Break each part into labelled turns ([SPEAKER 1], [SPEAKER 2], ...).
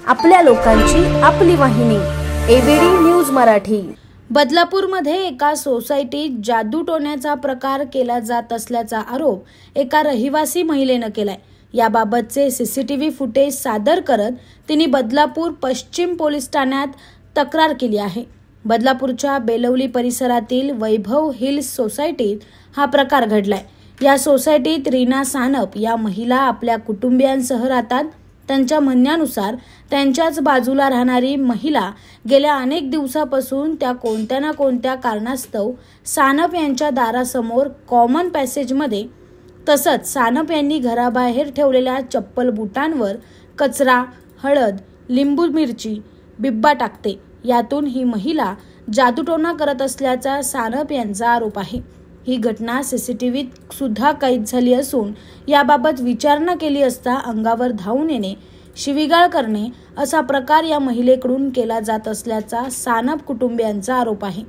[SPEAKER 1] आपल्या लोकांची आपली वाहिनी एबीडी न्यूज मराठी। बदलापूरमध्ये एका सोसायटीत जादूटोण्याचा प्रकार केला जात असल्याचा आरोप एका रहिवासी महिलेने केलाय। याबाबतचे सीसीटीव्ही फुटेज सादर करत तिने बदलापूर पश्चिम पोलीस ठाण्यात तक्रार केली आहे। बदलापूरच्या बेलवली परिसरातील वैभव हिल्स सोसायटीत हा प्रकार घडलाय। या सोसायटीत रीना सानप या महिला आपल्या कुटुंबियांसह राहतात। त्यांच्या म्हणण्यानुसार त्यांच्याच बाजूला राहणारी महिला गेल्या अनेक दिवसापासून त्या कोणत्या ना कोणत्या कारणास्तव सानप यांच्या दारासमोर कॉमन पॅसेजमध्ये तसंच सानप यांनी घराबाहेर ठेवलेल्या चप्पल बुटांवर कचरा, हळद, लिंबू मिरची, बिब्बा टाकते। यातून ही महिला जादूटोणा करत असल्याचा सानप यांचा आरोप आहे। ही घटना सीसीटीव्हीत सुद्धा कैद झाली असून याबाबत विचारणा केली असता अंगावर धावून येणे, शिवीगाळ करणे असा प्रकार या महिलेकडून केला जात असल्याचा सानप कुटुंबियांचा आरोप आहे।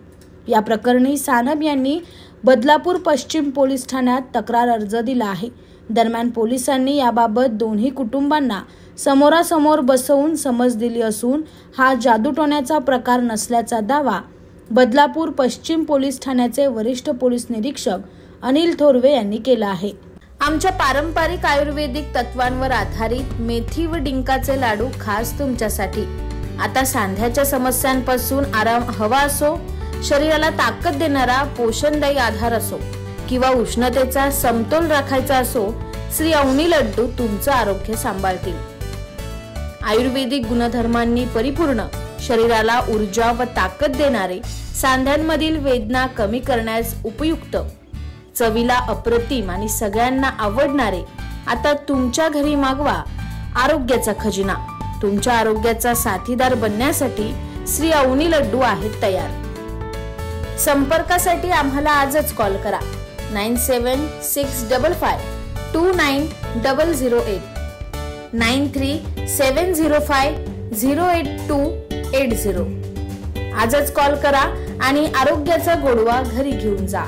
[SPEAKER 1] या प्रकरणी सानप यांनी बदलापूर पश्चिम पोलीस ठाण्यात तक्रार अर्ज दिला आहे। दरम्यान पोलिसांनी याबाबत दोन्ही कुटुंबांना समोरासमोर बसवून समज दिली असून हा जादूटोण्याचा प्रकार नसल्याचा दावा बदलापूर पश्चिम पोलीस ठाण्याचे वरिष्ठ पोलीस निरीक्षक अनिल थोरवे यांनी केला आहे। आमच्या पारंपरिक आयुर्वेदिक तत्वांवर आधारित मेथी व डिंकाचे लाडू खास तुमच्यासाठी। आता सांध्याच्या समस्यांपासून आराम हवा असो, शरीराला ताकद देणारा पोषणदायी आधार असो किंवा उष्णतेचा समतोल राखायचा असो, श्री अवनी लड्डू तुमचं आरोग्य सांभाळतील। आयुर्वेदिक गुणधर्मांनी परिपूर्ण, शरीराला ऊर्जा व ताकद देणारे, सांध्यांमधील वेदना कमी करण्यास उपयुक्त, चवीला अप्रतिम आणि सगळ्यांना आवडणारे आता तुमच्या घरी मागवा आरोग्याचा खजिना। तुमच्या आरोग्याचा साथीदार बनण्यासाठी श्री अवनी लड्डू आहेत तयार। संपर्कासाठी आम्हाला आजच कॉल करा 9765529008 9370508280। आजच कॉल करा आणि आरोग्याचा गोडवा घरी घेऊन जा।